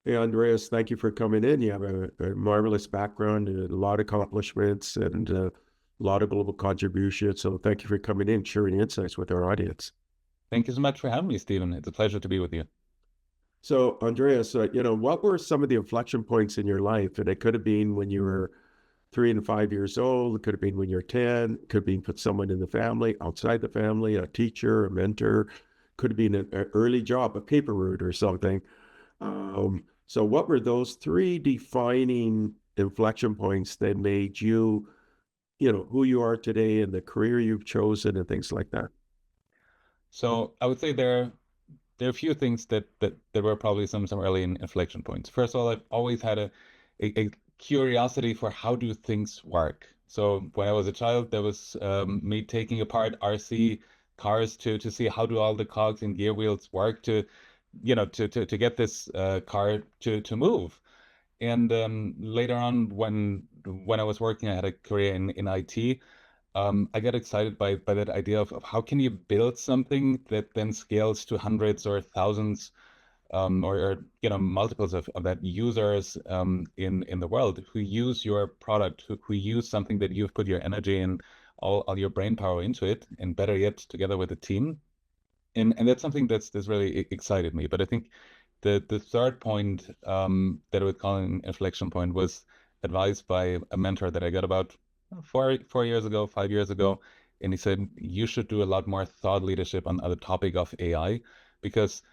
Hey, Andreas, thank you for coming in. You have a marvelous background, a lot of accomplishments, and a lot of global contributions. So thank you for coming in, sharing insights with our audience. Thank you so much for having me, Stephen. It's a pleasure to be with you. So, Andreas, what were some of the inflection points in your life? And it could have been when you were 3 and 5 years old. It could have been when you're 10. It could have been put someone in the family, outside the family, a teacher, a mentor. Could have been an early job, a paper route or something. So what were those three defining inflection points that made you, who you are today and the career you've chosen and things like that? So I would say there are a few things that were probably some early inflection points. First of all, I've always had a curiosity for how do things work. So when I was a child, there was me taking apart RC cars to see how do all the cogs and gear wheels work to get this car to move. And later on, when I was working, I had a career in IT. I get excited by that idea of how can you build something that then scales to hundreds or thousands or multiples of that users in the world who use your product, who use something that you've put your energy and all your brain power into it, and better yet, together with a team. And that's something that's really excited me. But I think the third point that I would call an inflection point was advised by a mentor that I got about 4 years ago, 5 years ago, and he said you should do a lot more thought leadership on the topic of AI because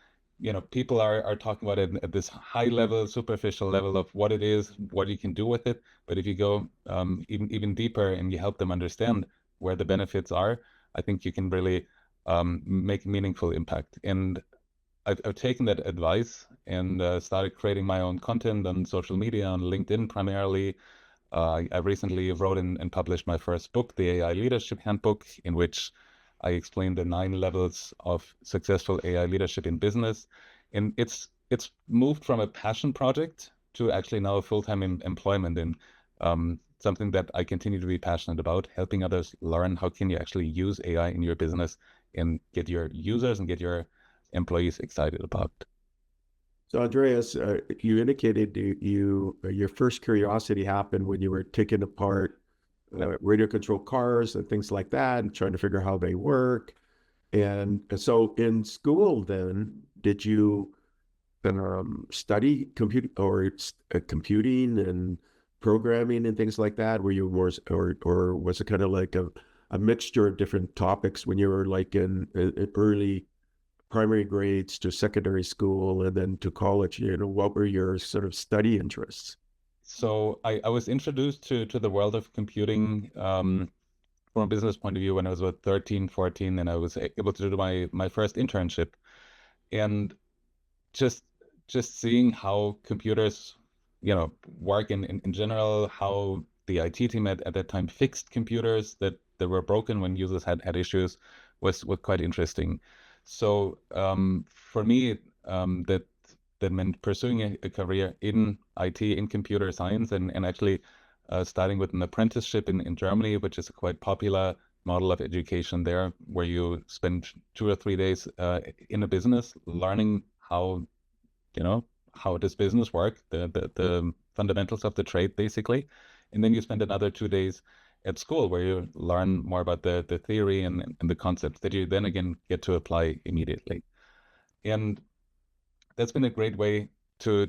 people are talking about it at this high level, superficial level of what it is, what you can do with it. But if you go even deeper and you help them understand where the benefits are, I think you can really make meaningful impact. And I've taken that advice and started creating my own content on social media, on LinkedIn primarily. I recently wrote and published my first book, the AI Leadership Handbook, in which I explain the 9 levels of successful AI leadership in business. And it's moved from a passion project to actually now a full-time employment and something that I continue to be passionate about, helping others learn how can you actually use AI in your business and get your users and get your employees excited about. So, Andreas, you indicated your first curiosity happened when you were taking apart radio control cars and things like that, and trying to figure out how they work. And so, in school, then, did you study computing and programming and things like that? Were you more, or was it kind of like a mixture of different topics when you were like in early primary grades to secondary school and then to college? What were your sort of study interests? So I was introduced to the world of computing from a business point of view when I was about 13, 14, and I was able to do my first internship. And just just seeing how computers, work in general, how the IT team at that time fixed computers that were broken when users had issues was quite interesting. So for me, that meant pursuing a career in IT, in computer science, and actually starting with an apprenticeship in Germany, which is a quite popular model of education there, where you spend 2 or 3 days in a business learning you know, how does business work, the fundamentals of the trade, basically. And then you spend another 2 days at school where you learn more about the theory and the concepts that you then again get to apply immediately. And that's been a great way to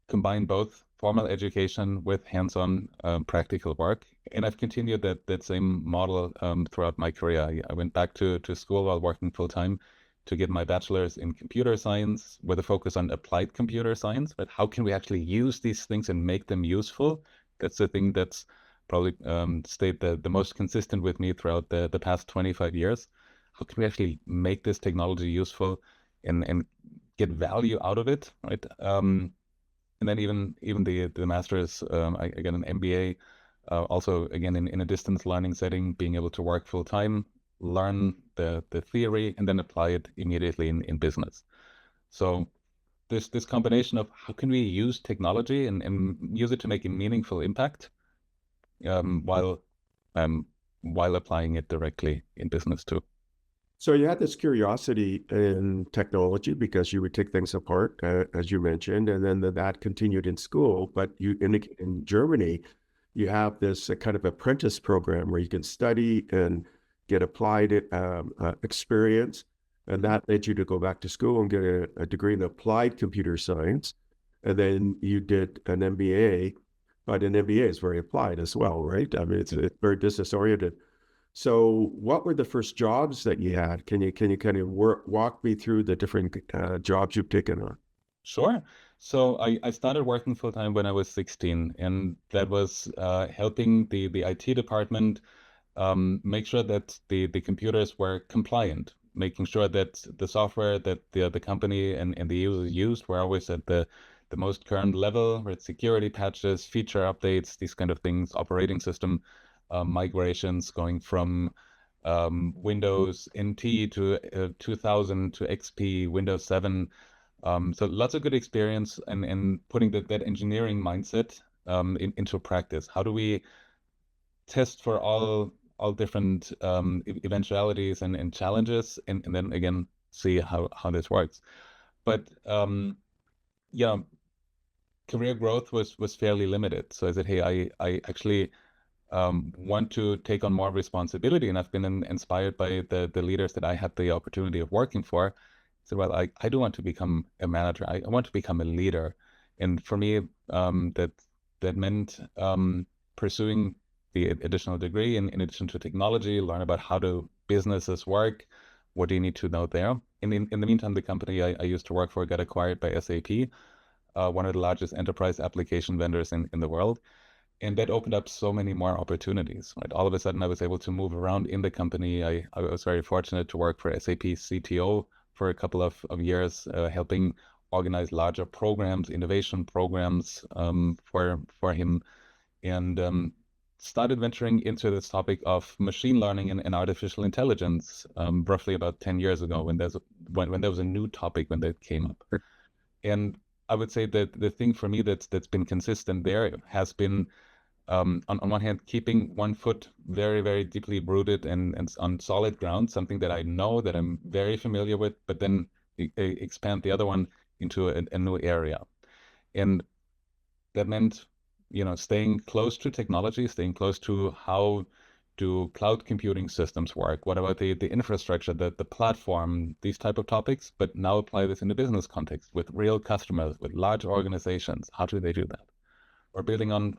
combine both formal education with hands-on practical work. And I've continued that same model throughout my career. I went back to school while working full-time to get my bachelor's in computer science with a focus on applied computer science. But how can we actually use these things and make them useful? That's the thing that's probably stayed the most consistent with me throughout the past 25 years. How can we actually make this technology useful and get value out of it, right? And then even the master's, I got an MBA, also again in a distance learning setting, being able to work full time, learn the theory, and then apply it immediately in business. So this combination of how can we use technology and use it to make a meaningful impact, um, while um, while applying it directly in business too. So you had this curiosity in technology because you would take things apart, as you mentioned, and then that continued in school. But you in Germany, you have this kind of apprentice program where you can study and get applied experience, and that led you to go back to school and get a degree in applied computer science, and then you did an MBA. But an MBA is very applied as well, right? I mean, it's very business oriented. So, what were the first jobs that you had? Can you kind of walk me through the different jobs you've taken on? Sure. So I started working full time when I was 16, and that was helping the IT department make sure that the computers were compliant, making sure that the software that the company and the users used were always at the most current level, with security patches, feature updates, these kind of things, operating system migrations going from Windows NT to 2000 to XP, Windows 7. So lots of good experience and putting that engineering mindset into practice. How do we test for all different eventualities and challenges, and then again see how this works. But yeah, career growth was fairly limited. So I said, hey, I actually want to take on more responsibility, and I've been inspired by the leaders that I had the opportunity of working for. So, well, I do want to become a manager. I want to become a leader, and for me, that meant pursuing the additional degree in addition to technology, learn about how do businesses work, what do you need to know there. And in the meantime, the company I used to work for got acquired by SAP, one of the largest enterprise application vendors in the world. And that opened up so many more opportunities, right? All of a sudden, I was able to move around in the company. I was very fortunate to work for SAP CTO for a couple of years, helping organize larger programs, innovation programs for him, and started venturing into this topic of machine learning and artificial intelligence roughly about 10 years ago when there was a new topic when that came up. And I would say that the thing for me that's been consistent there has been on one hand, keeping one foot very, very deeply rooted and on solid ground, something that I know that I'm very familiar with, but then expand the other one into a new area. And that meant, staying close to technology, staying close to how do cloud computing systems work? What about the infrastructure, the platform, these type of topics, but now apply this in the business context with real customers, with large organizations. How do they do that? Or building on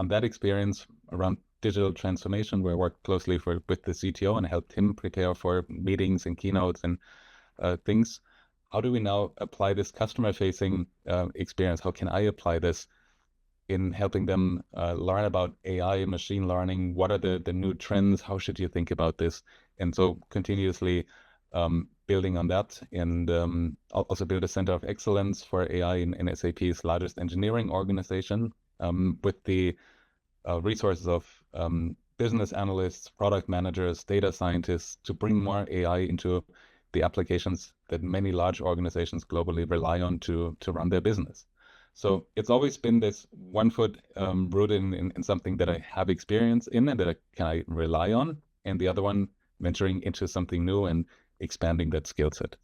that experience around digital transformation, where I worked closely with the CTO and helped him prepare for meetings and keynotes and things. How do we now apply this customer-facing experience? How can I apply this in helping them learn about AI, machine learning? What are the new trends? How should you think about this? And so continuously building on that, and also build a center of excellence for AI in SAP's largest engineering organization, with the resources of business analysts, product managers, data scientists to bring more AI into the applications that many large organizations globally rely on to run their business. So it's always been this one foot rooted in something that I have experience in and that I rely on, and the other one venturing into something new and expanding that skill set.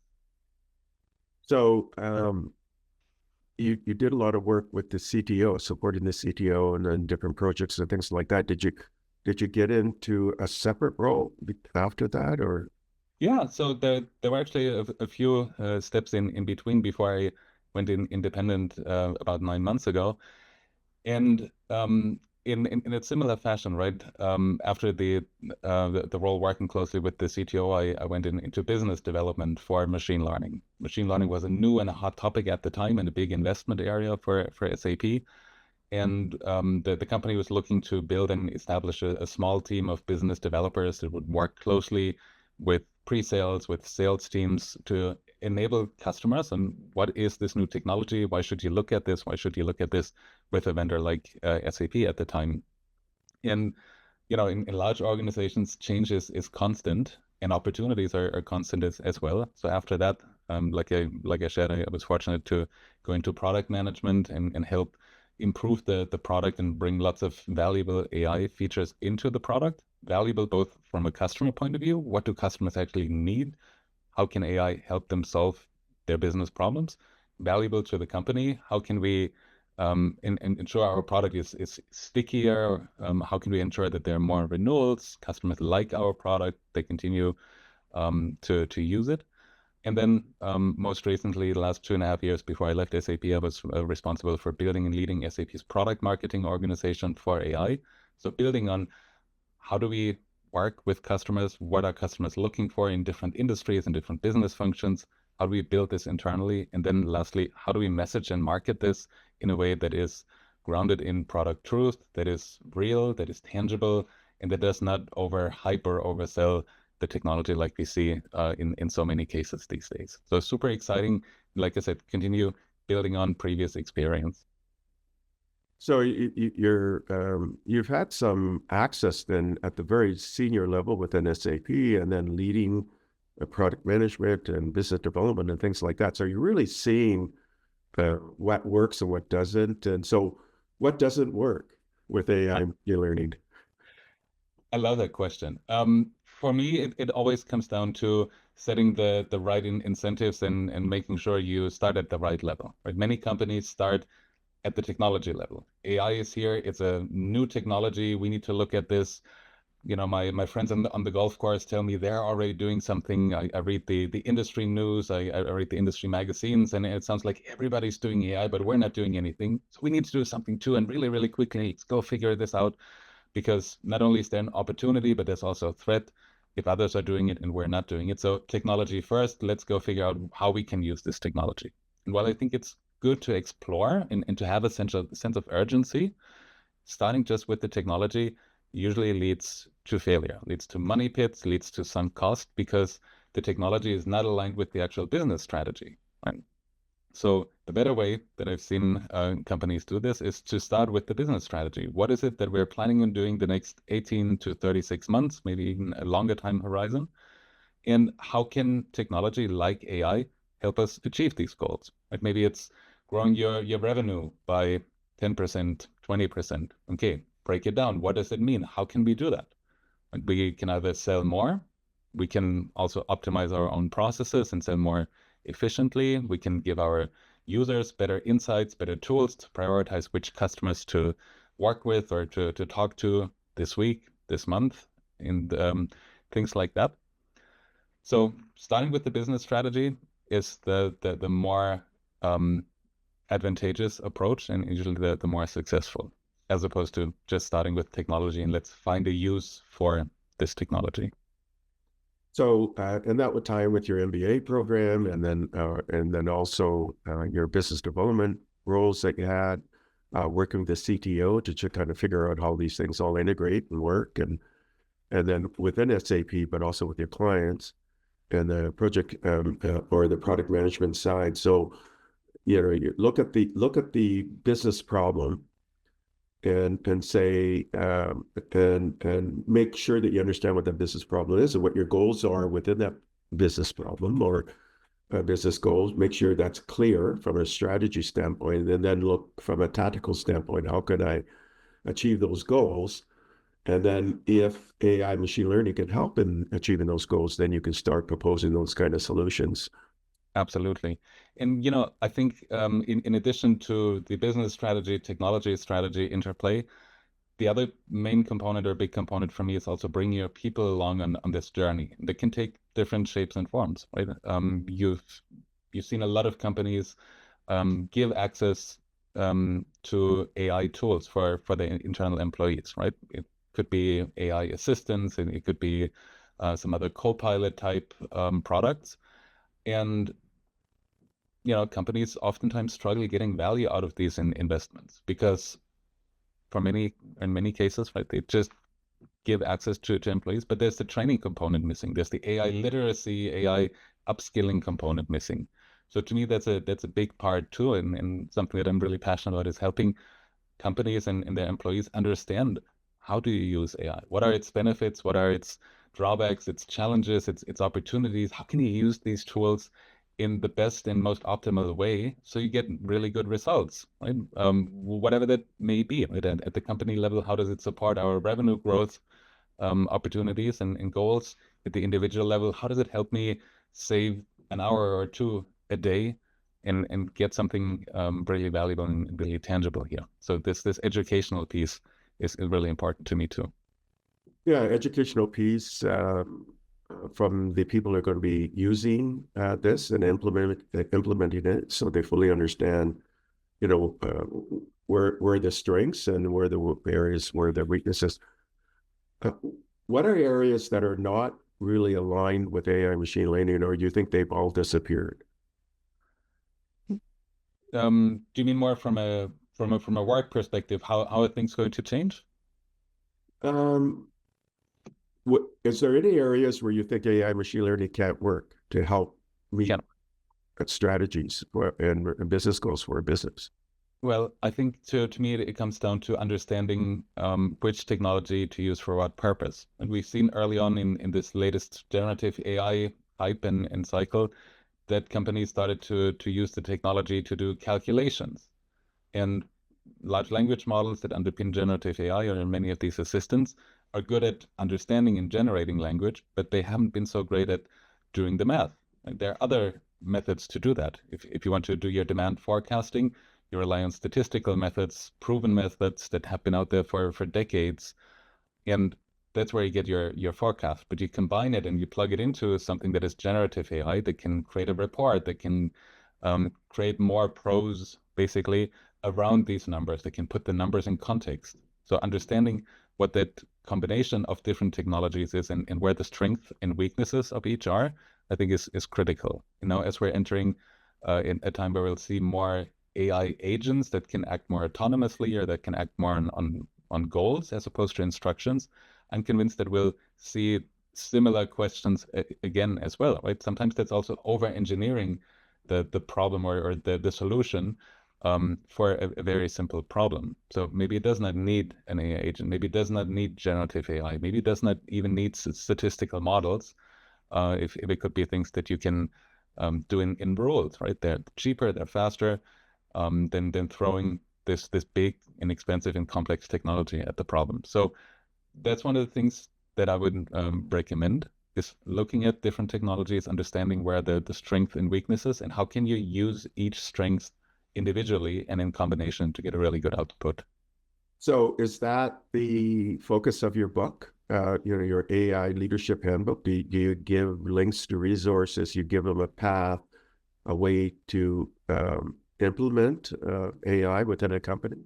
So, you did a lot of work with the CTO, supporting the CTO and then different projects and things like that. Did you get into a separate role after that, or? Yeah, so there were actually a few steps in between before I went independent about 9 months ago. And in a similar fashion, right? After the role working closely with the CTO, I went into business development for machine learning. Machine learning was a new and a hot topic at the time and a big investment area for SAP. And the company was looking to build and establish a small team of business developers that would work closely with pre-sales, with sales teams to enable customers on what is this new technology? Why should you look at this? Why should you look at this with a vendor like SAP at the time? And in large organizations, change is constant, and opportunities are constant as well. So after that, like I said, I was fortunate to go into product management and help improve the product and bring lots of valuable AI features into the product. valuable both from a customer point of view. What do customers actually need? How can AI help them solve their business problems? Valuable to the company. How can we ensure our product is stickier? How can we ensure that there are more renewals? Customers like our product, they continue to use it. And then most recently, the last 2.5 years before I left SAP, I was responsible for building and leading SAP's product marketing organization for AI. So building on how do we work with customers? What are customers looking for in different industries and different business functions? How do we build this internally? And then lastly, how do we message and market this in a way that is grounded in product truth, that is real, that is tangible, and that does not overhype or oversell the technology like we see in so many cases these days. So super exciting. Like I said, continue building on previous experience. So you've had some access then at the very senior level within SAP, and then leading product management and business development and things like that. So you're really seeing what works and what doesn't. And so what doesn't work with AI learning? I love that question. For me, it always comes down to setting the right incentives and making sure you start at the right level, right? Many companies start at the technology level. AI is here. It's a new technology. We need to look at this. You know, my friends on the golf course tell me they're already doing something. I read the industry news. I read the industry magazines, and it sounds like everybody's doing AI, but we're not doing anything. So we need to do something too, and really, really quickly, let's go figure this out, because not only is there an opportunity, but there's also a threat if others are doing it and we're not doing it. So technology first, let's go figure out how we can use this technology. And while I think it's good to explore and to have a sense of urgency, starting just with the technology usually leads to failure, leads to money pits, leads to sunk cost, because the technology is not aligned with the actual business strategy. Right? So the better way that I've seen companies do this is to start with the business strategy. What is it that we're planning on doing the next 18 to 36 months, maybe even a longer time horizon? And how can technology like AI help us achieve these goals? Like maybe it's growing your revenue by 10%, 20%. Okay, break it down. What does it mean? How can we do that? Like we can either sell more, we can also optimize our own processes and sell more efficiently. We can give our users better insights, better tools to prioritize which customers to work with or to talk to this week, this month, and things like that. So starting with the business strategy is the more advantageous approach, and usually the more successful, as opposed to just starting with technology and let's find a use for this technology. So, and that would tie in with your MBA program, and then also your business development roles that you had, working with the CTO to kind of figure out how these things all integrate and work, and then within SAP, but also with your clients and the project or the product management side. So, you look at the business problem and say and make sure that you understand what that business problem is and what your goals are within that business problem or business goals. Make sure that's clear from a strategy standpoint, and then look from a tactical standpoint. How can I achieve those goals? And then if AI machine learning can help in achieving those goals, then you can start proposing those kind of solutions. Absolutely. And, you know, I think in addition to the business strategy, technology strategy interplay, the other main component or big component for me is also bringing your people along on this journey. That can take different shapes and forms, right? You've seen a lot of companies give access to AI tools for their internal employees, right? It could be AI assistants, and it could be some other co-pilot type products. And you know, companies oftentimes struggle getting value out of these investments because in many cases, right, they just give access to employees, but there's the training component missing. There's the AI literacy, AI upskilling component missing. So to me, that's a big part too, and something that I'm really passionate about is helping companies and their employees understand how do you use AI? What are its benefits? What are its drawbacks, its challenges, its opportunities? How can you use these tools in the best and most optimal way so you get really good results, right? Whatever that may be, right? At the company level, how does it support our revenue growth? opportunities and goals at the individual level? How does it help me save an hour or two a day and get something really valuable and really tangible here? So this educational piece is really important to me too. Yeah, educational piece from the people who are going to be using this and implementing it, so they fully understand, you know, where the strengths and where the areas where the weaknesses. Uh, what are areas that are not really aligned with AI machine learning, or you think they've all disappeared? Do you mean more from a work perspective? How are things going to change? Um, is there any areas where you think AI machine learning can't work to help meet Yeah. strategies and business goals for a business? Well, I think to me it comes down to understanding which technology to use for what purpose. And we've seen early on in this latest generative AI hype and cycle that companies started to use the technology to do calculations. And large language models that underpin generative AI or many of these assistants are good at understanding and generating language, but they haven't been so great at doing the math. And there are other methods to do that. If you want to do your demand forecasting, you rely on statistical methods, proven methods that have been out there for decades. And that's where you get your forecast. But you combine it and you plug it into something that is generative AI that can create a report, that can create more prose, basically, around these numbers, that can put the numbers in context. So understanding what that combination of different technologies is and where the strengths and weaknesses of each are, I think is critical. You know, as we're entering in a time where we'll see more AI agents that can act more autonomously or that can act more on goals as opposed to instructions, I'm convinced that we'll see similar questions again as well, right? Sometimes that's also over engineering the problem or the solution for a very simple problem. So maybe it does not need an AI agent. Maybe it does not need generative AI. Maybe it does not even need statistical models. If it could be things that you can do in rules, right? They're cheaper, they're faster than throwing this big, inexpensive, and complex technology at the problem. So that's one of the things that I would recommend is looking at different technologies, understanding where the strength and weaknesses, and how can you use each strength individually and in combination to get a really good output. So is that the focus of your book? Your AI leadership handbook? Do you give links to resources? You give them a path, a way to implement AI within a company?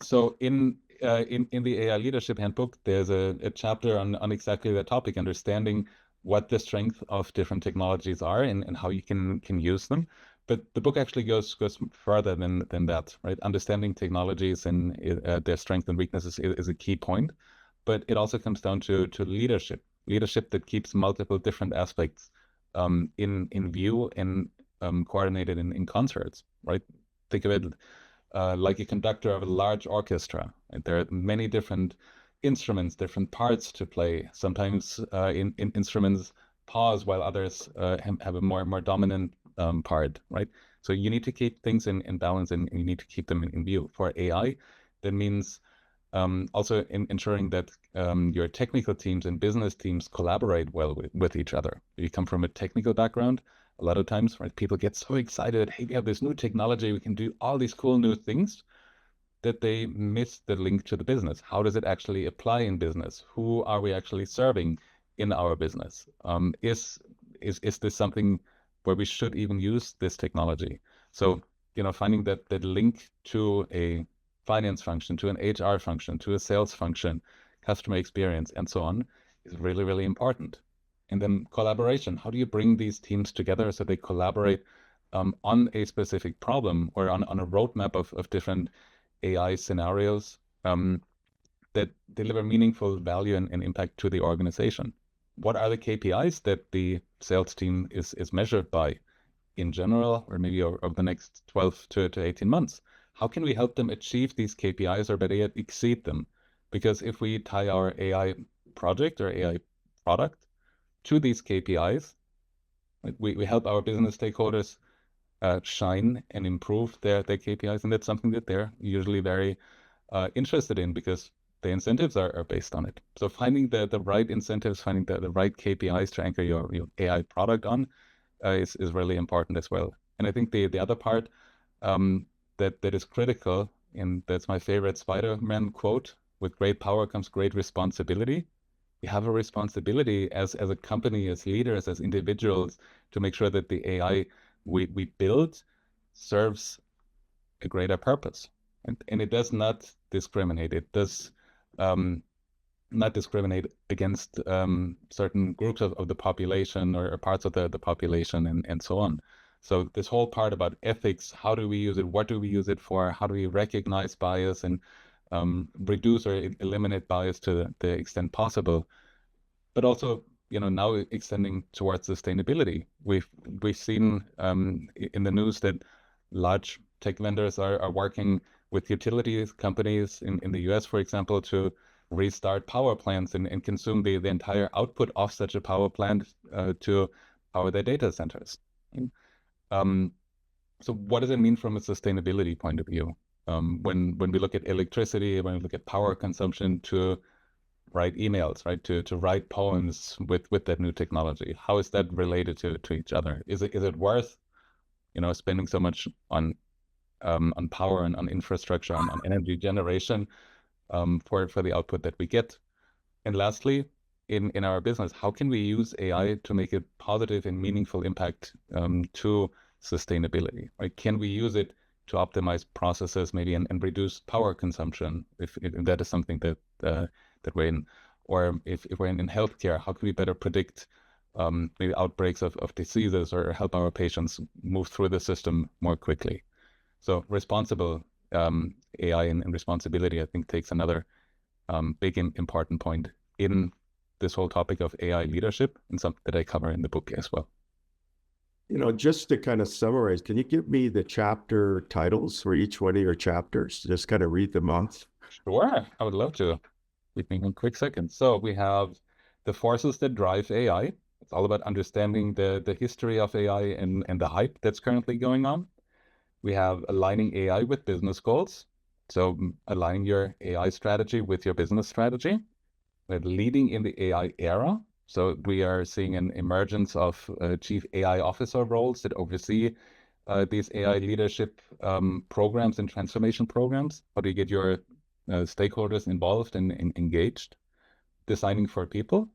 So in the AI leadership handbook, there's a chapter on exactly that topic, understanding what the strength of different technologies are and how you can use them. But the book actually goes further than that, right? Understanding technologies and their strengths and weaknesses is a key point. But it also comes down to leadership that keeps multiple different aspects in view and coordinated in concerts, right? Think of it like a conductor of a large orchestra. Right? There are many different instruments, different parts to play. Sometimes in instruments pause while others have a more dominant part, right? So you need to keep things in balance and you need to keep them in view. For AI, that means also ensuring that your technical teams and business teams collaborate well with each other. If you come from a technical background, a lot of times, right, people get so excited, hey, we have this new technology, we can do all these cool new things, that they miss the link to the business. How does it actually apply in business? Who are we actually serving in our business? Is this something where we should even use this technology? So, finding that link to a finance function, to an HR function, to a sales function, customer experience, and so on, is really, really important. And then collaboration. How do you bring these teams together so they collaborate on a specific problem or on a roadmap of different AI scenarios that deliver meaningful value and impact to the organization? What are the KPIs that the sales team is measured by in general, or maybe over the next 12 to 18 months? How can we help them achieve these KPIs or better yet exceed them? Because if we tie our AI project or AI product to these KPIs, we help our business stakeholders shine and improve their KPIs. And that's something that they're usually very interested in because the incentives are based on it. So finding the right incentives, finding the right KPIs to anchor your AI product on is really important as well. And I think the other part that is critical, and that's my favorite Spider-Man quote, with great power comes great responsibility. We have a responsibility as a company, as leaders, as individuals, to make sure that the AI we build serves a greater purpose. And it does not discriminate. It does not discriminate against certain groups of the population or parts of the population and so on. So this whole part about ethics, how do we use it? What do we use it for? How do we recognize bias and reduce or eliminate bias to the extent possible? But also, now extending towards sustainability. We've seen in the news that large tech vendors are working with utilities companies in the US, for example, to restart power plants and consume the entire output of such a power plant to power their data centers. Um, so what does it mean from a sustainability point of view? When we look at electricity, when we look at power consumption, to write emails, right? To write poems with that new technology. How is that related to each other? Is it worth, spending so much on power and on infrastructure, on energy generation for the output that we get? And lastly, in our business, how can we use AI to make a positive and meaningful impact to sustainability? Right? Can we use it to optimize processes maybe and reduce power consumption if that is something that that we're in? Or if we're in healthcare, how can we better predict maybe outbreaks of diseases or help our patients move through the system more quickly? So responsible AI and responsibility, I think, takes another big important point in this whole topic of AI leadership, and something that I cover in the book as well. Just to kind of summarize, can you give me the chapter titles for each one of your chapters? Just kind of read them off. Sure, I would love to. Give me one quick second. So we have the forces that drive AI. It's all about understanding the history of AI and the hype that's currently going on. We have aligning AI with business goals. So aligning your AI strategy with your business strategy. We're leading in the AI era. So we are seeing an emergence of chief AI officer roles that oversee these AI leadership programs and transformation programs. How do you get your stakeholders involved and engaged? Designing for people.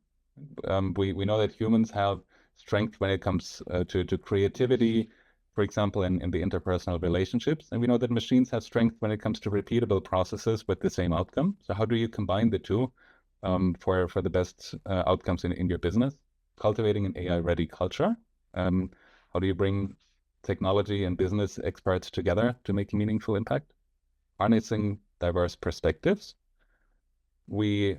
We know that humans have strength when it comes to creativity, for example, in the interpersonal relationships. And we know that machines have strength when it comes to repeatable processes with the same outcome. So how do you combine the two for the best outcomes in your business? Cultivating an AI-ready culture. How do you bring technology and business experts together to make a meaningful impact? Harnessing diverse perspectives. We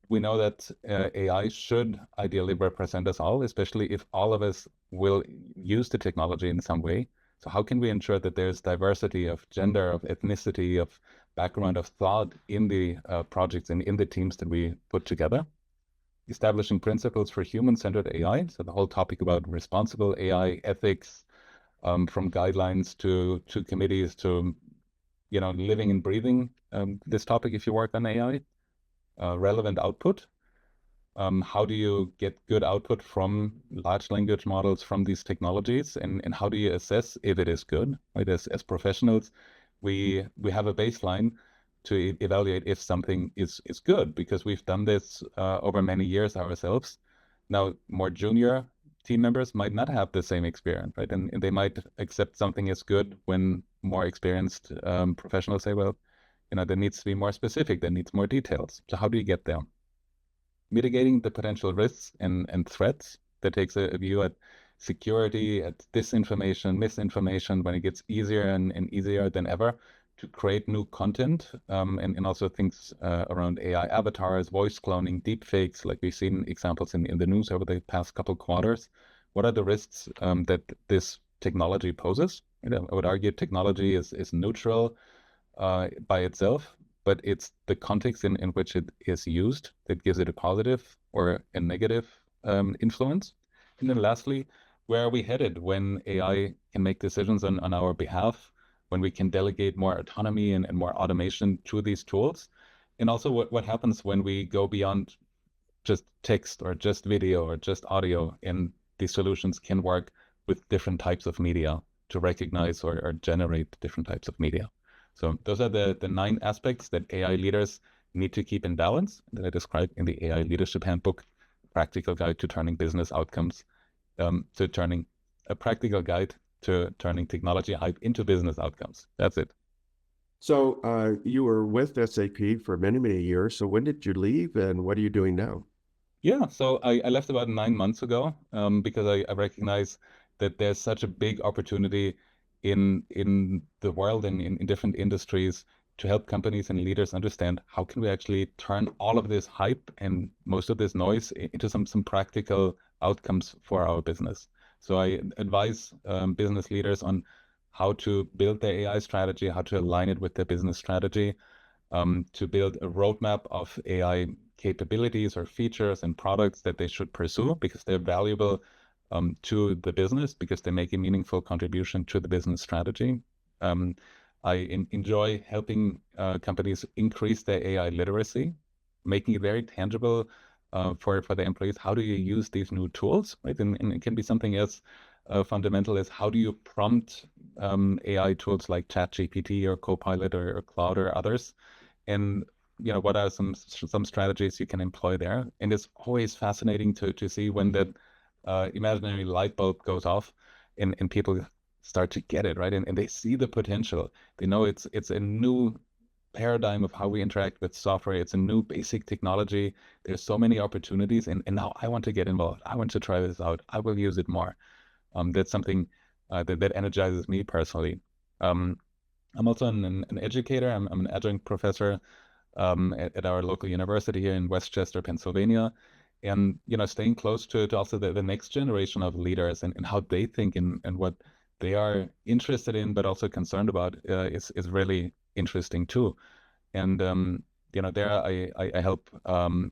know that AI should ideally represent us all, especially if all of us will use the technology in some way. So how can we ensure that there's diversity of gender, of ethnicity, of background, of thought in the projects and in the teams that we put together? Establishing principles for human-centered AI. So the whole topic about responsible AI ethics, from guidelines to committees to, living and breathing this topic if you work on AI. Relevant output. How do you get good output from large language models, from these technologies, and how do you assess if it is good? Right? As professionals, we have a baseline to evaluate if something is good, because we've done this over many years ourselves. Now, more junior team members might not have the same experience, right? And they might accept something as good when more experienced professionals say, well, there needs to be more specific, there needs more details. So how do you get there? Mitigating the potential risks and threats. That takes a view at security, at disinformation, misinformation, when it gets easier and easier than ever to create new content, and also things around AI avatars, voice cloning, deepfakes, like we've seen examples in the news over the past couple quarters. What are the risks that this technology poses? I would argue technology is neutral by itself, but it's the context in which it is used that gives it a positive or a negative influence. And then lastly, where are we headed when AI can make decisions on our behalf, when we can delegate more autonomy and more automation to these tools? and also what happens when we go beyond just text or just video or just audio, and these solutions can work with different types of media to recognize or generate different types of media. So those are the 9 aspects that AI leaders need to keep in balance that I described in the AI Leadership Handbook, Practical Guide to Turning Business Outcomes, to turning a practical guide to turning technology hype into business outcomes. That's it. So you were with SAP for many, many years. So when did you leave and what are you doing now? Yeah, so I left about 9 months ago, because I recognize that there's such a big opportunity in the world and in different industries to help companies and leaders understand how can we actually turn all of this hype and most of this noise into some practical outcomes for our business. So I advise business leaders on how to build their AI strategy, how to align it with their business strategy, to build a roadmap of AI capabilities or features and products that they should pursue because they're valuable to the business, because they make a meaningful contribution to the business strategy. Um, I enjoy helping companies increase their AI literacy, making it very tangible for the employees. How do you use these new tools, right? And it can be something as fundamental as how do you prompt AI tools like ChatGPT or Copilot or Claude or others, and what are some strategies you can employ there. And it's always fascinating to see when that imaginary light bulb goes off and people start to get it right, and they see the potential. They know it's a new paradigm of how we interact with software. It's a new basic technology. There's so many opportunities, and now I want to get involved. I want to try this out. I will use it more. That's something that energizes me personally. um, I'm also an educator. I'm an adjunct professor at our local university here in Westchester, Pennsylvania. And, staying close to also the next generation of leaders and how they think and what they are interested in, but also concerned about, is really interesting too. And there I help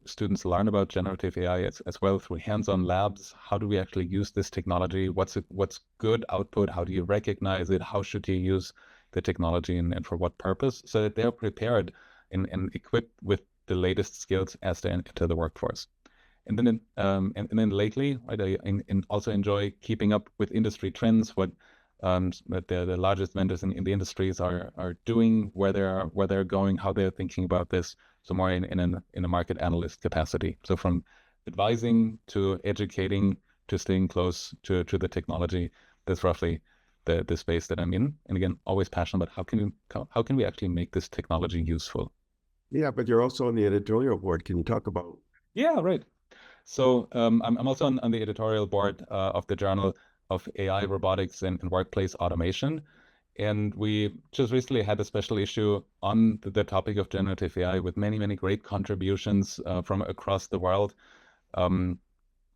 students learn about generative AI as well through hands-on labs. How do we actually use this technology? What's good output? How do you recognize it? How should you use the technology and for what purpose? So that they're prepared and equipped with the latest skills as they enter the workforce. And then and then lately, right, I also enjoy keeping up with industry trends, what the largest vendors in the industries are doing, where they're going, how they're thinking about this. So more in a market analyst capacity. So from advising to educating to staying close to the technology, that's roughly the space that I'm in. And again, always passionate about how can we actually make this technology useful. Yeah, but you're also on the editorial board. Can you talk about? Yeah, right. So I'm also on the editorial board of the Journal of AI, Robotics, and Workplace Automation. And we just recently had a special issue on the topic of generative AI with many, many great contributions from across the world, um,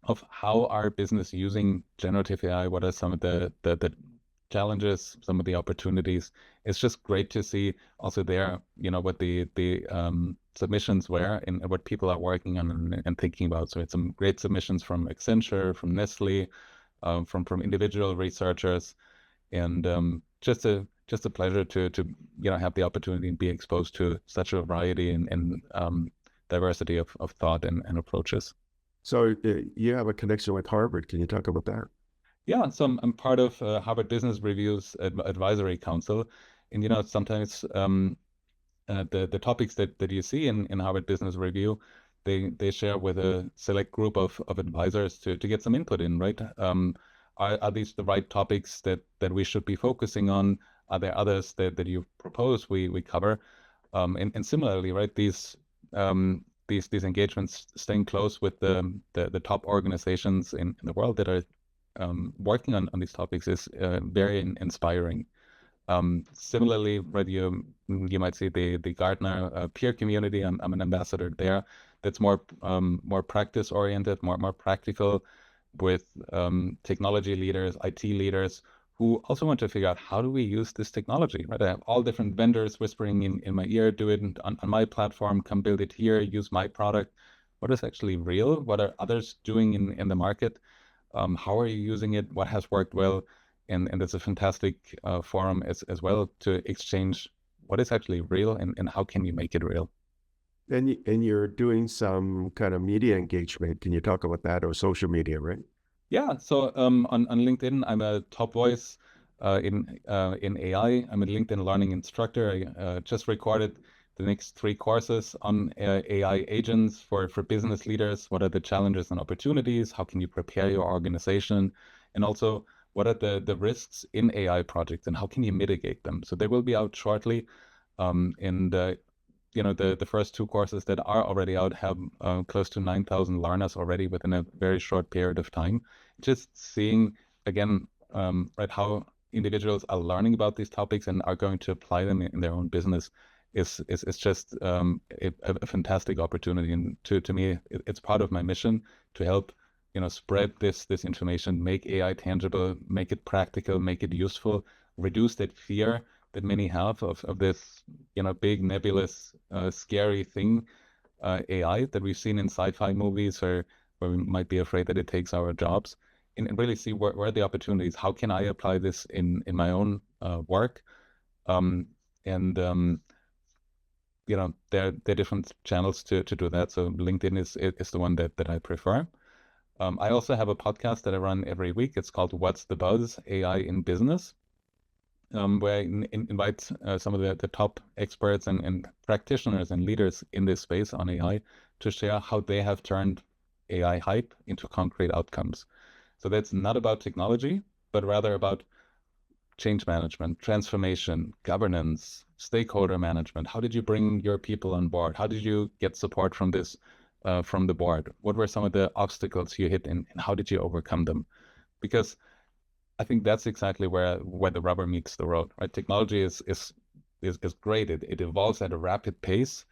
of how our business using generative AI, what are some of the challenges, some of the opportunities. It's just great to see also there, what the submissions were and what people are working on and thinking about. So it's some great submissions from Accenture, from Nestle, from individual researchers, and just a pleasure to have the opportunity and be exposed to such a variety and diversity of thought and approaches. So you have a connection with Harvard. Can you talk about that? Yeah, so I'm part of Harvard Business Review's advisory council, and sometimes the topics that you see in Harvard Business Review, they share with a select group of advisors to get some input in, right? Are these the right topics that we should be focusing on? Are there others that you propose we cover? And similarly, right, these engagements, staying close with the top organizations in the world that are working on these topics is very inspiring. Similarly, right, you might see the Gartner peer community. I'm an ambassador there. That's more practice oriented, more practical, with technology leaders, IT leaders who also want to figure out how do we use this technology, right? I have all different vendors whispering in my ear, do it on my platform, come build it here, use my product. What is actually real? What are others doing in the market? How are you using it? What has worked well? And it's a fantastic forum as well to exchange what is actually real and how can you make it real. And you're doing some kind of media engagement. Can you talk about that, or social media, right? Yeah, so on LinkedIn, I'm a top voice in AI. I'm a LinkedIn learning instructor. I just recorded the next 3 courses on AI agents for business leaders. What are the challenges and opportunities? How can you prepare your organization? And also, what are the risks in AI projects and how can you mitigate them? So they will be out shortly. And the first 2 courses that are already out have close to 9,000 learners already within a very short period of time. Just seeing again, right, how individuals are learning about these topics and are going to apply them in their own business is just a fantastic opportunity. And to me, it's part of my mission to help spread this information, make AI tangible, make it practical, make it useful, reduce that fear that many have of this big nebulous scary thing, AI, that we've seen in sci-fi movies, or where we might be afraid that it takes our jobs, and really see where are the opportunities. How can I apply this in my own work? Um, and there are different channels to do that. So LinkedIn is the one that I prefer. I also have a podcast that I run every week. It's called What's the Buzz? AI in Business, where I invite some of the top experts and practitioners and leaders in this space on AI to share how they have turned AI hype into concrete outcomes. So that's not about technology, but rather about change management, transformation, governance, stakeholder management. How did you bring your people on board? How did you get support from this, from the board? What were some of the obstacles you hit, and how did you overcome them? Because I think that's exactly where the rubber meets the road, right? Technology is great. It evolves at a rapid pace.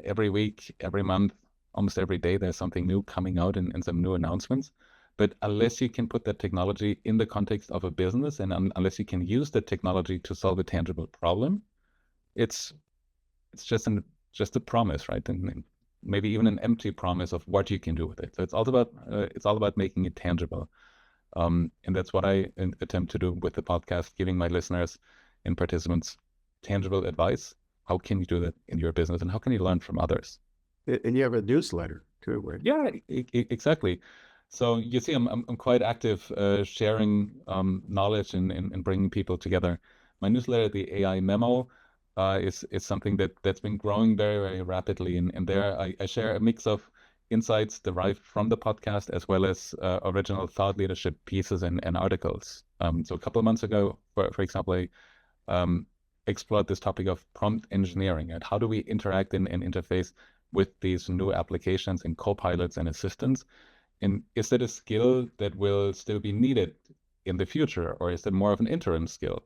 Every week, every month, almost every day, there's something new coming out and some new announcements. But unless you can put that technology in the context of a business, and unless you can use the technology to solve a tangible problem, it's it's just a promise, right? And maybe even an empty promise of what you can do with it. So it's all about making it tangible. And that's what I attempt to do with the podcast, giving my listeners and participants tangible advice. How can you do that in your business, and how can you learn from others? And you have a newsletter too, right? Yeah, exactly. So you see, I'm quite active sharing knowledge and bringing people together. My newsletter, the AI Memo, is something that's been growing very, very rapidly. And there I share a mix of insights derived from the podcast, as well as original thought leadership pieces and articles. So a couple of months ago, for example, I um, explored this topic of prompt engineering, and how do we interact and interface with these new applications and co-pilots and assistants. And is that a skill that will still be needed in the future, or is that more of an interim skill?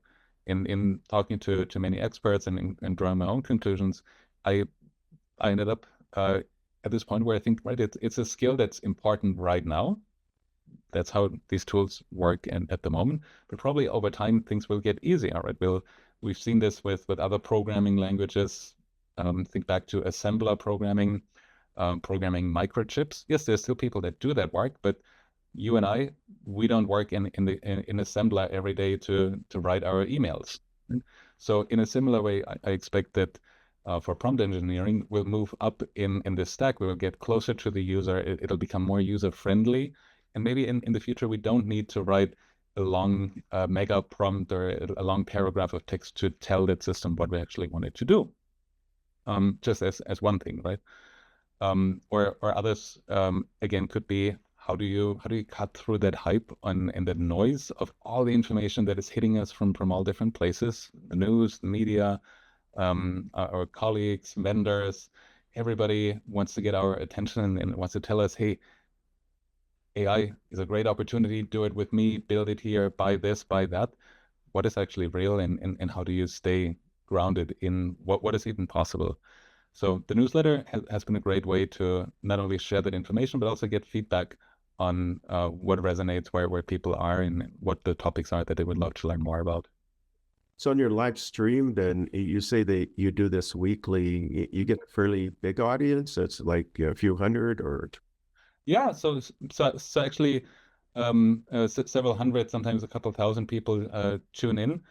In talking to many experts and drawing my own conclusions, I I ended up at this point where I think, right, it's a skill that's important right now. That's how these tools work and at the moment. But probably over time things will get easier, right? We've seen this with other programming languages. Think back to assembler programming, programming microchips. Yes, there's still people that do that work, but you and I, we don't work in assembler every day to write our emails. So in a similar way, I expect that for prompt engineering, we'll move up in this stack. We'll get closer to the user. It'll become more user friendly. And maybe in the future, we don't need to write a long mega prompt or a long paragraph of text to tell that system what we actually want it to do. Just as one thing, right? Or others, again, could be, how do you cut through that hype and that noise of all the information that is hitting us from all different places, the news, the media, our colleagues, vendors, everybody wants to get our attention and wants to tell us, hey, AI is a great opportunity, do it with me, build it here, buy this, buy that. What is actually real, and how do you stay grounded in what is even possible? So the newsletter has been a great way to not only share that information, but also get feedback on what resonates, where people are, and what the topics are that they would love to learn more about. So on your live stream, then you say that you do this weekly. You get a fairly big audience. It's like a few hundred, or Yeah, so actually, several hundred, sometimes a couple thousand people tune in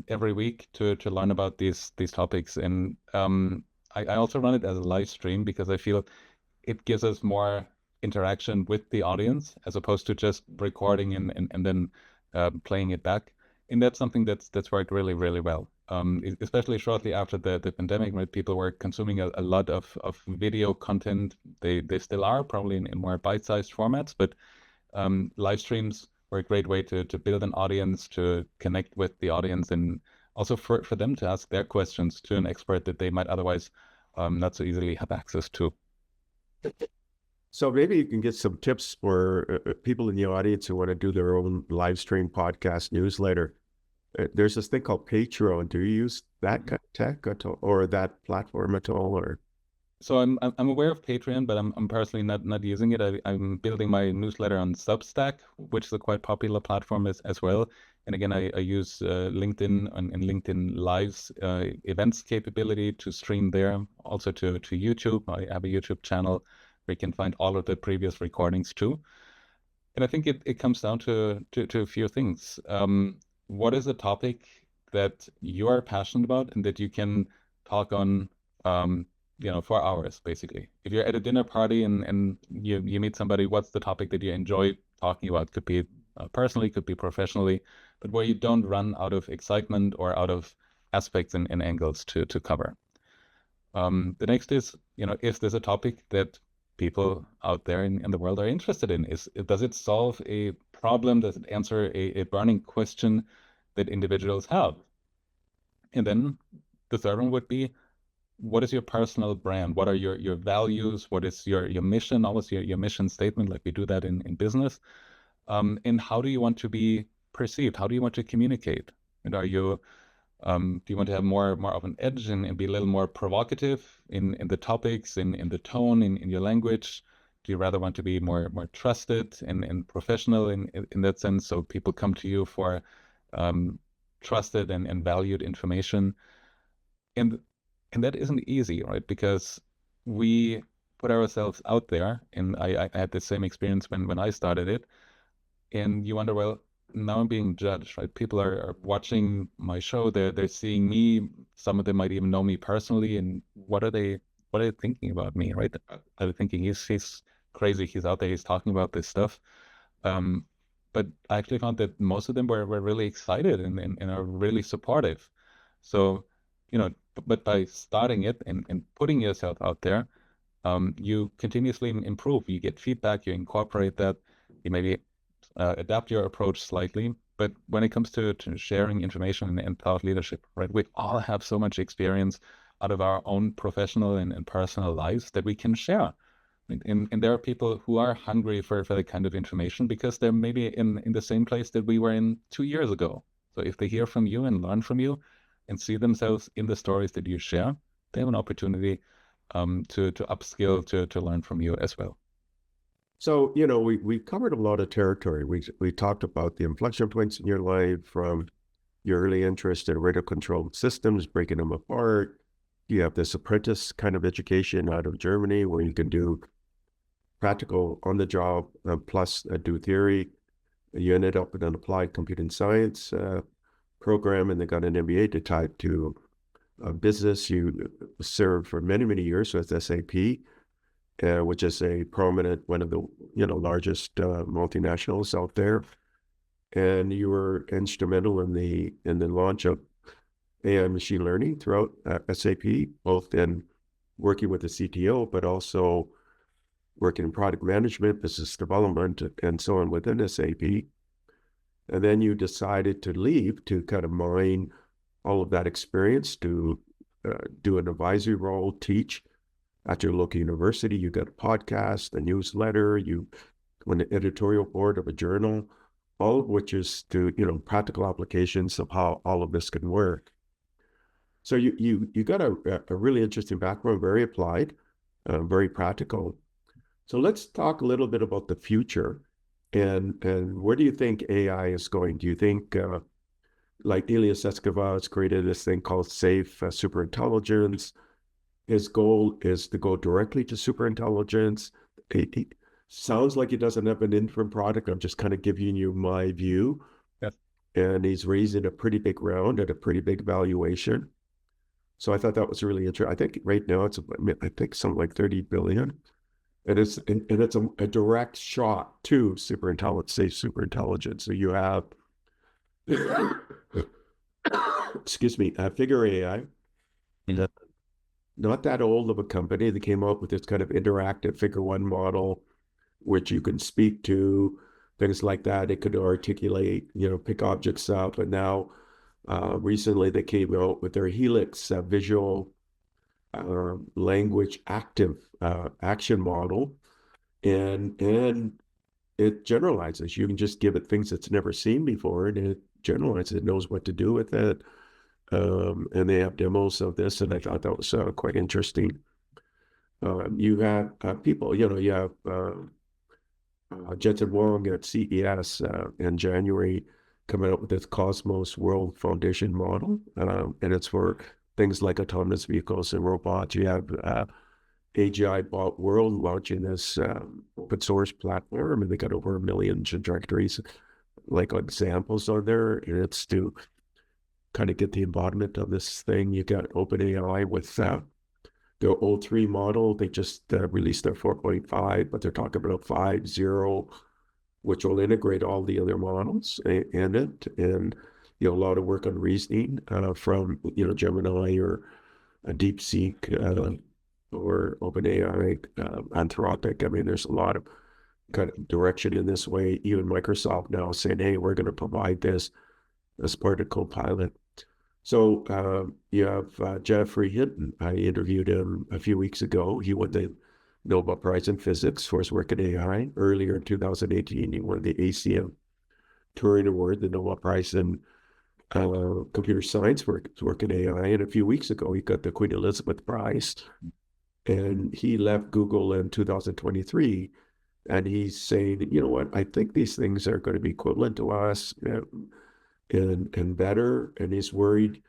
every week to learn about these topics. And I also run it as a live stream because I feel it gives us more interaction with the audience as opposed to just recording and then playing it back. And that's something that's worked really, really well. Especially shortly after the pandemic, right? People were consuming a lot of video content. They still are, probably in more bite-sized formats, but live streams were a great way to build an audience, to connect with the audience, and also for them to ask their questions to an expert that they might otherwise not so easily have access to. So maybe you can get some tips for people in the audience who want to do their own live stream podcast newsletter. There's this thing called Patreon. Do you use that kind of tech at all, or that platform at all? Or So I'm aware of Patreon, but I'm personally not using it. I'm building my newsletter on Substack, which is a quite popular platform as well. And again, I use LinkedIn and LinkedIn Live's events capability to stream there, also to YouTube. I have a YouTube channel where you can find all of the previous recordings too. And I think it comes down to a few things. What is a topic that you are passionate about and that you can talk on, for hours, basically? If you're at a dinner party and you meet somebody, what's the topic that you enjoy talking about? Could be personally, could be professionally, but where you don't run out of excitement or out of aspects and angles to cover. The next is this a topic that people out there in the world are interested in? Does it solve a problem? Does it answer a burning question that individuals have? And then the third one would be, what is your personal brand? What are your values? What is your mission? Almost your mission statement, like we do that in business. And how do you want to be perceived? How do you want to communicate? And do you want to have more of an edge and be a little more provocative in the topics, in the tone, in your language? Do you rather want to be more trusted and professional in that sense, so people come to you for trusted and valued information? And that isn't easy, right? Because we put ourselves out there, and I had the same experience when I started it, and you wonder, well, now I'm being judged, right? People are watching my show. They're seeing me. Some of them might even know me personally. And what are they thinking about me, right? Are they thinking he's crazy? He's out there. He's talking about this stuff. But I actually found that most of them were really excited and are really supportive. So, but by starting it and putting yourself out there, you continuously improve. You get feedback. You incorporate that. You maybe adapt your approach slightly. But when it comes to sharing information and thought leadership, right, we all have so much experience out of our own professional and personal lives that we can share. And there are people who are hungry for the kind of information because they're maybe in the same place that we were in 2 years ago. So if they hear from you and learn from you and see themselves in the stories that you share, they have an opportunity to upskill, to learn from you as well. so, we covered a lot of territory. We talked about the inflection points in your life, from your early interest in radio controlled systems, breaking them apart. You have this apprentice kind of education out of Germany where you can do practical on the job, plus do theory. You ended up in an applied computing science program, and they got an MBA to tie to business. You served for many, many years with SAP, which is a prominent, one of the largest multinationals out there. And you were instrumental in the launch of AI machine learning throughout SAP, both in working with the CTO, but also working in product management, business development, and so on within SAP. And then you decided to leave to kind of mine all of that experience to do an advisory role, teach at your local university. You got a podcast, a newsletter, you on the editorial board of a journal, all of which is to, practical applications of how all of this can work. So you got a really interesting background, very applied, very practical. So let's talk a little bit about the future, and where do you think AI is going? Do you think, like Elias Escobar has created this thing called safe superintelligence? His goal is to go directly to superintelligence. It sounds like he doesn't have an interim product. I'm just kind of giving you my view. Yes. And he's raising a pretty big round at a pretty big valuation. So I thought that was really interesting. I think right now I think something like 30 billion. And it's a direct shot to super intelligence. So you have, excuse me, Figure AI, Mhm. not that old of a company that came up with this kind of interactive figure one model, which you can speak to, things like that. It could articulate, pick objects up. And now, recently, they came out with their Helix visual language active action model, and it generalizes. You can just give it things it's never seen before, and it generalizes. It knows what to do with it. And they have demos of this, and I thought that was quite interesting. You have people, you have Jensen Wong at CES in January coming out with this Cosmos World Foundation model, and it's for things like autonomous vehicles and robots. You have AGI Bot World launching this open source platform, and they got over 1 million trajectories, like examples on there, and it's to kind of get the embodiment of this thing. You got OpenAI with their O3 model. They just released their 4.5, but they're talking about 5.0, which will integrate all the other models in it. And, a lot of work on reasoning from, Gemini or DeepSeek or OpenAI, Anthropic. I mean, there's a lot of kind of direction in this way. Even Microsoft now saying, hey, we're going to provide this as part of Copilot. So you have Jeffrey Hinton. I interviewed him a few weeks ago. He won the Nobel Prize in Physics for his work in AI. Earlier in 2018, he won the ACM Turing Award, the Nobel Prize in computer science for his work in AI. And a few weeks ago, he got the Queen Elizabeth Prize. And he left Google in 2023. And he's saying, you know what, I think these things are going to be equivalent to us and better. And he's worried.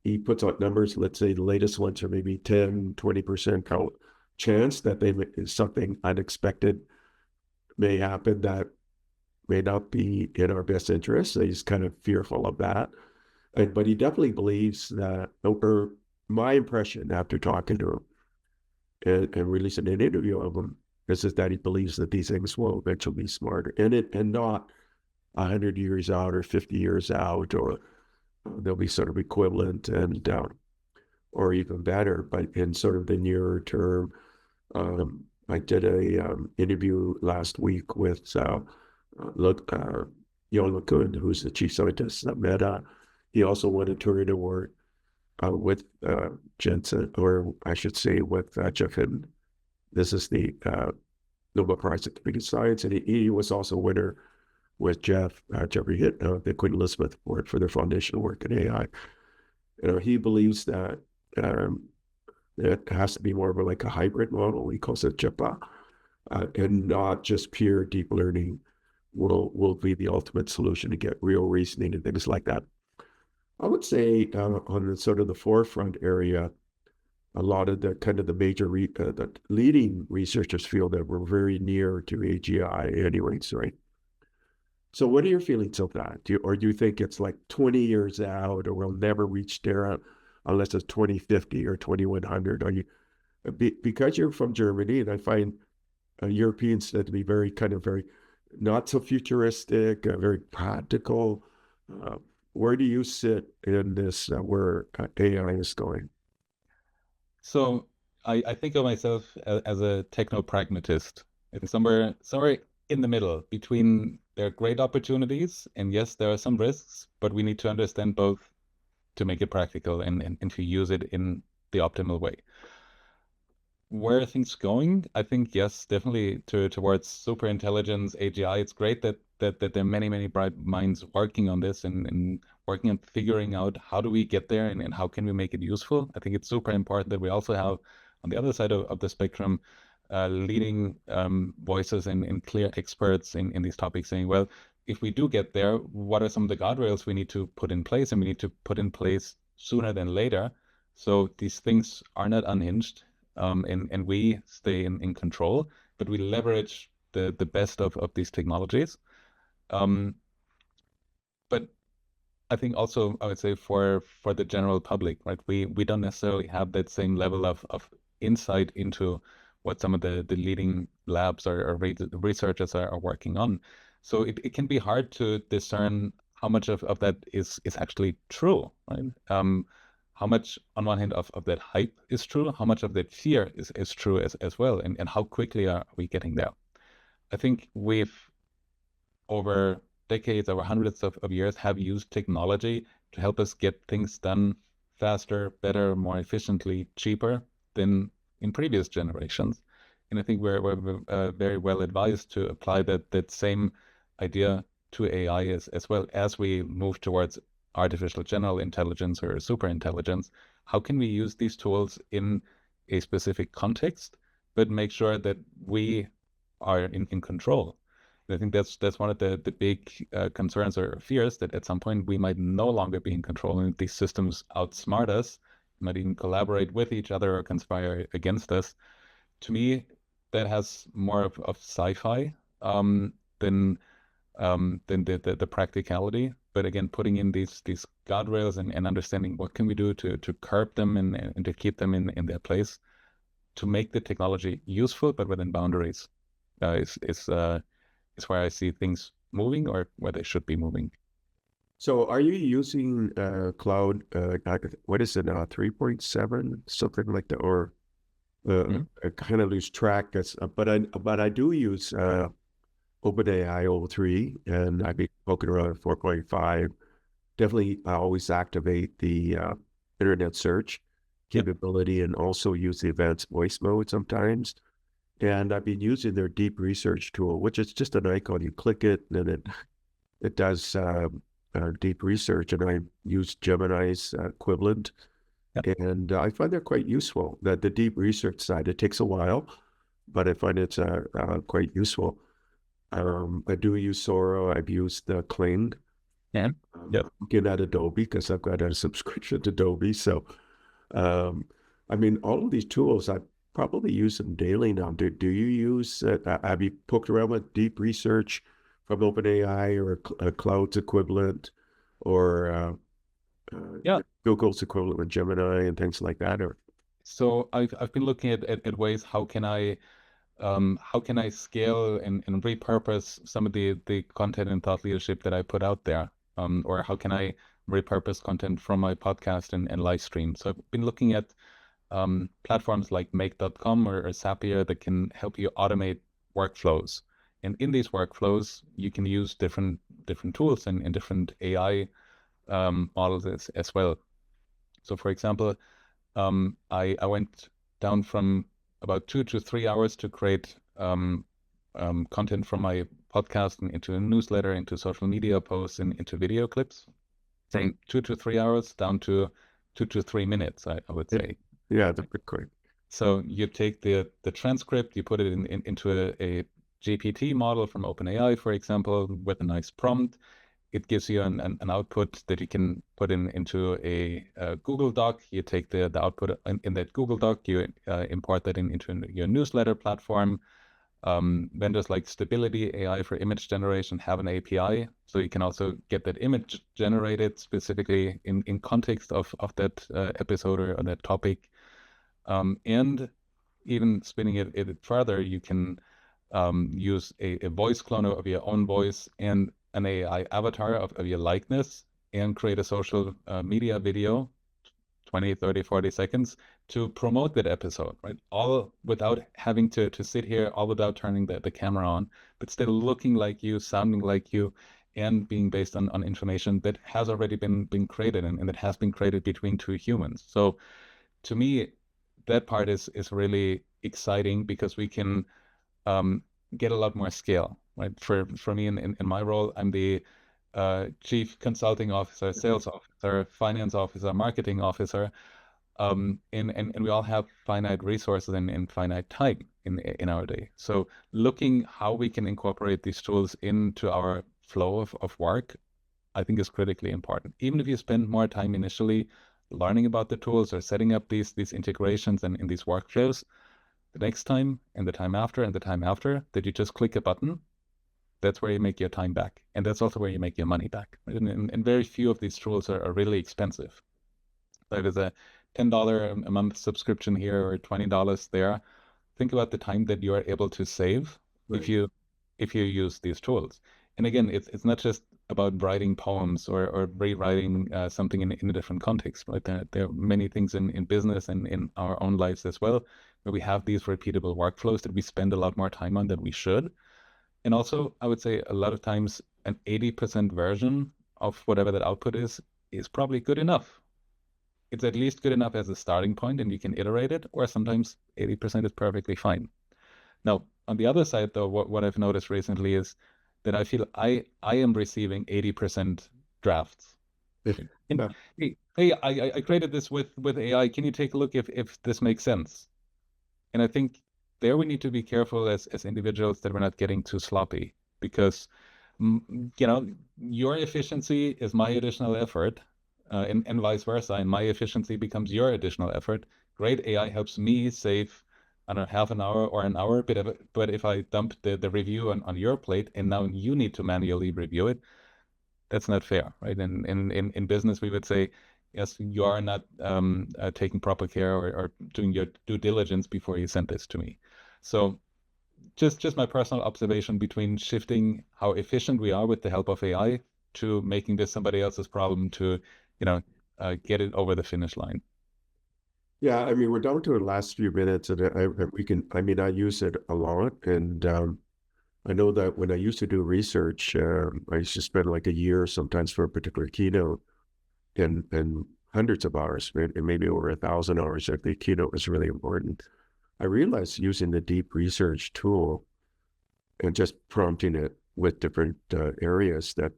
He puts out numbers, let's say the latest ones are maybe 10, 20% chance that something unexpected may happen that may not be in our best interest. So he's kind of fearful of that. But he definitely believes that, or my impression after talking to him and releasing an interview of him is that he believes that these things will eventually be smarter and not 100 years out or 50 years out, or they'll be sort of equivalent and or even better, but in sort of the nearer term. I did a interview last week with Yon LeCun, who's the chief scientist at Meta. He also won a Turing Award with Jensen, or I should say with Jeff Hinton. This is the Nobel Prize in Computer Science, and he was also winner with Jeffrey Hinton, the Queen Elizabeth Award for their foundational work in AI. He believes that it has to be more of like a hybrid model. He calls it JIPA, and not just pure deep learning will be the ultimate solution to get real reasoning and things like that. I would say on the sort of the forefront area, a lot of the kind of the the leading researchers feel that we're very near to AGI anyways, right? So what are your feelings of that? Do you think it's like 20 years out, or we'll never reach there unless it's 2050 or 2100? Are you because you're from Germany, and I find Europeans to be very kind of very not so futuristic, very practical. Uh, where do you sit in this where AI is going? So I think of myself as a techno pragmatist. It's somewhere in the middle between there are great opportunities and yes, there are some risks, but we need to understand both to make it practical and to use it in the optimal way. Where are things going? I think yes, definitely towards super intelligence, AGI. It's great that there are many bright minds working on this and working on figuring out how do we get there and how can we make it useful. I think it's super important that we also have on the other side of the spectrum leading voices and clear experts in these topics saying, well, if we do get there, what are some of the guardrails we need to put in place, and we need to put in place sooner than later so these things are not unhinged, and we stay in control, but we leverage the best of these technologies. Um, but I think also I would say for the general public, right? We don't necessarily have that same level of insight into what some of the leading labs or researchers are working on. So it can be hard to discern how much of that is actually true, right? How much on one hand of that hype is true, how much of that fear is true as well, and how quickly are we getting there? I think we've over decades, over hundreds of years, have used technology to help us get things done faster, better, more efficiently, cheaper than in previous generations. And I think we're very well advised to apply that same idea to AI as well as we move towards artificial general intelligence or super intelligence. How can we use these tools in a specific context, but make sure that we are in control? I think that's one of the big concerns or fears that at some point we might no longer be in control and these systems outsmart us, might even collaborate with each other or conspire against us. To me, that has more of sci-fi than the practicality. But again, putting in these guardrails and understanding what can we do to curb them and to keep them in their place, to make the technology useful but within boundaries, is where I see things moving or where they should be moving. So are you using cloud, what is it now, 3.7, something like that, or Mhm. I kind of lose track. But I do use OpenAI O3, and I've been poking around at 4.5. Definitely, I always activate the internet search Yep. capability and also use the advanced voice mode sometimes. And I've been using their deep research tool, which is just an icon. You click it, and then it does deep research. And I use Gemini's equivalent, Yep. and I find they're quite useful. That the deep research side, it takes a while, but I find it's quite useful. I do use Sora. I've used the Kling. Yeah. Yep. Looking at Adobe because I've got a subscription to Adobe. So, um, I mean, all of these tools, I probably use them daily now. Do you use, have you poked around with deep research from OpenAI or a cloud's equivalent or Yeah. Google's equivalent with Gemini and things like that? Or So I've been looking at ways how can I scale and repurpose some of the content and thought leadership that I put out there? Or how can I repurpose content from my podcast and live stream? So I've been looking at platforms like make.com or Zapier that can help you automate workflows. And in these workflows, you can use different tools and different AI models as well. So for example, I went down from about 2 to 3 hours to create content from my podcast and into a newsletter, into social media posts, and into video clips. From 2 to 3 hours down to 2 to 3 minutes, I would yeah, say. yeah, that's pretty quick. So you take the transcript, you put it into a GPT model from OpenAI, for example, with a nice prompt. It gives you an output that you can put into a Google Doc. You take the output in that Google Doc, you import that into your newsletter platform. Vendors like Stability AI for image generation have an API, so you can also get that image generated specifically in context of that episode or that topic. And even spinning it further, you can use a voice cloner of your own voice and an AI avatar of your likeness and create a social media video, 20, 30, 40 seconds to promote that episode, right? All without having to sit here, all without turning the camera on, but still looking like you, sounding like you, and being based on information that has already been created and that has been created between two humans. So to me, that part is really exciting because we can um, get a lot more scale, right? For me in my role, I'm the chief consulting officer, sales officer, finance officer, marketing officer, and we all have finite resources and finite time in our day. So looking how we can incorporate these tools into our flow of work, I think is critically important. Even if you spend more time initially learning about the tools or setting up these integrations and in these workflows, the next time and the time after and the time after that you just click a button, that's where you make your time back. And that's also where you make your money back. Right? And very few of these tools are really expensive. There's a $10 a month subscription here or $20 there. Think about the time that you are able to save if Right. you use these tools. And again, it's not just about writing poems or rewriting something in a different context, right? There are many things in business and in our own lives as well, where we have these repeatable workflows that we spend a lot more time on than we should. And also, I would say a lot of times an 80% version of whatever that output is probably good enough. It's at least good enough as a starting point and you can iterate it, or sometimes 80% is perfectly fine. Now, on the other side, though, what I've noticed recently is that I feel I am receiving 80% drafts. And Yeah. hey, I created this with AI. Can you take a look if this makes sense? And I think there we need to be careful as individuals that we're not getting too sloppy because you know, your efficiency is my additional effort, and vice versa. And my efficiency becomes your additional effort. Great AI helps me save, I don't know, half an hour or an hour. But if I dump the review on your plate and now you need to manually review it, that's not fair, right? And in business, we would say, yes, you are not taking proper care or doing your due diligence before you send this to me. So just my personal observation between shifting how efficient we are with the help of AI to making this somebody else's problem to, you know, get it over the finish line. Yeah, I mean, we're down to the last few minutes, and I mean, I use it a lot, and I know that when I used to do research, I used to spend like a year sometimes for a particular keynote, and hundreds of hours, and maybe over 1,000 hours if the keynote was really important. I realized using the deep research tool and just prompting it with different areas that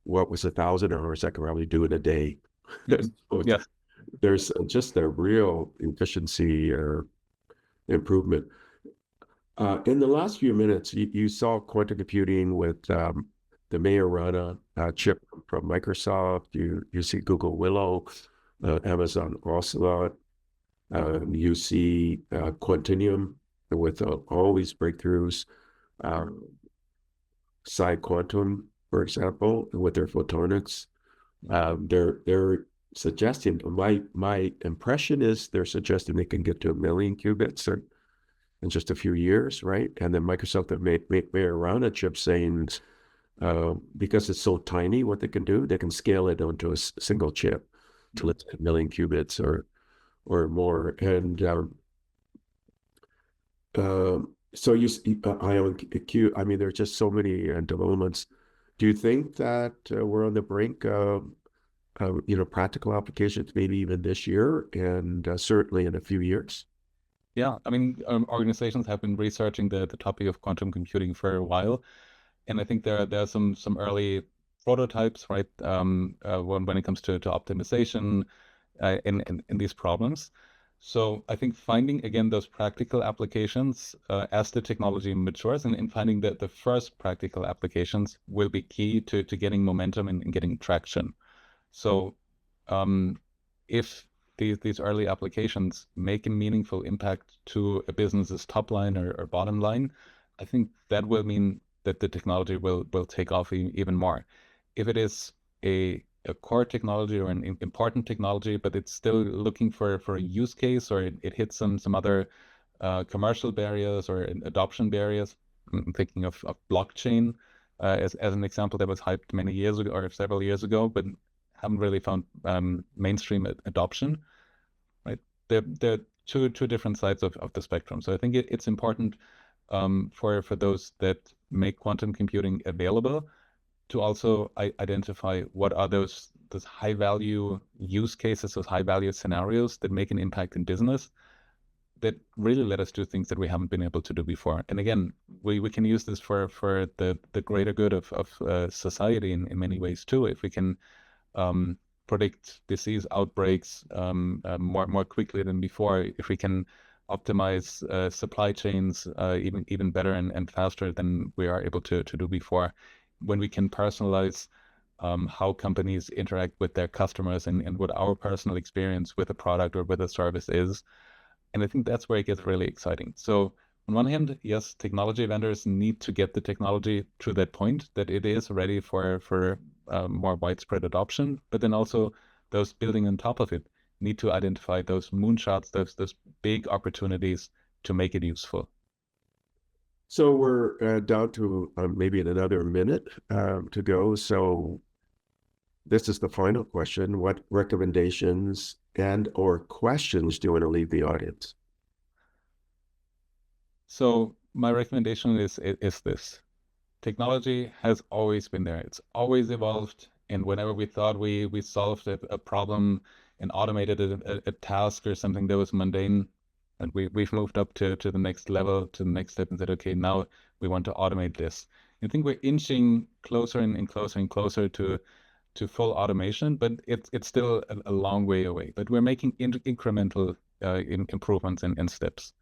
what was 1,000 hours I could probably do in a day. Mhm. So Yes. there's just a real efficiency improvement. In the last few minutes, you saw quantum computing with the Majorana chip from Microsoft. You see Google Willow, Amazon Ocelot. You see Quantinuum with all these breakthroughs. Um, Psi Quantum, for example, with their photonics. They're suggesting my impression is they're suggesting they can get to 1 million qubits in just a few years, right? And then Microsoft have made around a chip saying because it's so tiny, what they can do, they can scale it onto a single chip to let's say 1 million qubits or more. And so ion Q. I mean, there's just so many developments. Do you think that we're on the brink of practical applications, maybe even this year, and certainly in a few years? Yeah. I mean, organizations have been researching the topic of quantum computing for a while, and I think there are some early prototypes, right? When it comes to optimization in these problems. So I think finding again those practical applications as the technology matures and finding that the first practical applications will be key to getting momentum and getting traction. So um, if these early applications make a meaningful impact to a business's top line or bottom line, I think that will mean that the technology will take off even more. If it is a core technology or an important technology, but it's still looking for a use case or it hits some other commercial barriers or adoption barriers. I'm thinking of blockchain as an example that was hyped many years ago or several years ago, but haven't really found mainstream adoption, right? They're two different sides of the spectrum. So I think it's important for those that make quantum computing available to also identify what are those high value use cases, those high value scenarios that make an impact in business that really let us do things that we haven't been able to do before. And again, we can use this for the greater good of society in many ways too. If we can predict disease outbreaks more quickly than before, if we can optimize supply chains even better and faster than we are able to do before, when we can personalize how companies interact with their customers and what our personal experience with a product or with a service is. And I think that's where it gets really exciting. So on one hand, yes, technology vendors need to get the technology to that point that it is ready for more widespread adoption. But then also those building on top of it need to identify those moonshots, those big opportunities to make it useful. So we're down to maybe another minute to go. So this is the final question. What recommendations and or questions do you want to leave the audience? So my recommendation is this. Technology has always been there. It's always evolved. And whenever we thought we solved a problem and automated a task or something that was mundane, and we've moved up to the next level, to the next step and said, okay, now we want to automate this. I think we're inching closer and closer and closer to full automation, but it's still a long way away. But we're making incremental improvements and steps.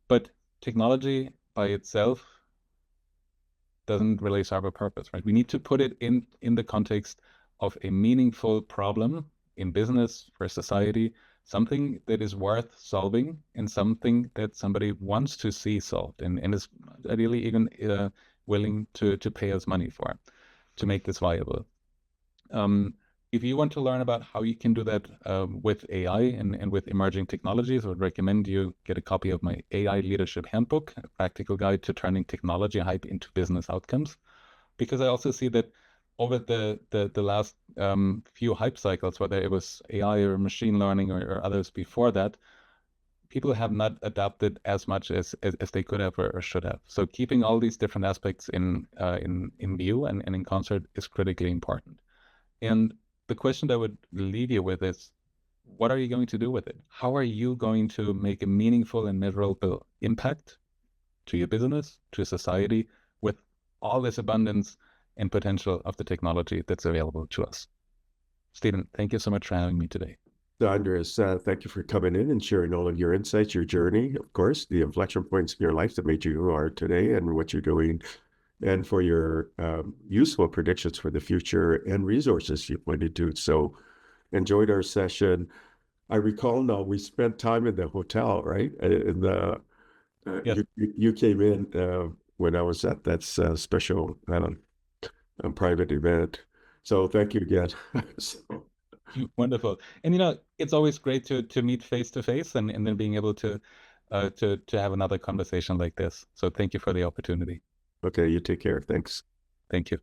But technology by itself doesn't really serve a purpose, right? We need to put it in the context of a meaningful problem in business, for society, something that is worth solving and something that somebody wants to see solved and is ideally even willing to pay us money for to make this viable. If you want to learn about how you can do that with AI and with emerging technologies, I would recommend you get a copy of my AI Leadership Handbook, a practical guide to turning technology hype into business outcomes. Because I also see that over the last few hype cycles, whether it was AI or machine learning or others before that, people have not adapted as much as they could have or should have. So keeping all these different aspects in view and in concert is critically important. And the question that I would leave you with is, what are you going to do with it? How are you going to make a meaningful and measurable impact to your business, to society, with all this abundance and potential of the technology that's available to us? Stephen, thank you so much for having me today. Andreas, thank you for coming in and sharing all of your insights, your journey, of course, the inflection points in your life that made you who you are today and what you're doing, and for your useful predictions for the future and resources you pointed to. So enjoyed our session. I recall now we spent time in the hotel, right? In the Yes. you came in when I was at that special private event. So thank you again. So, Wonderful. And it's always great to meet face to face and then being able to have another conversation like this. So thank you for the opportunity. okay, you take care. Thanks. Thank you.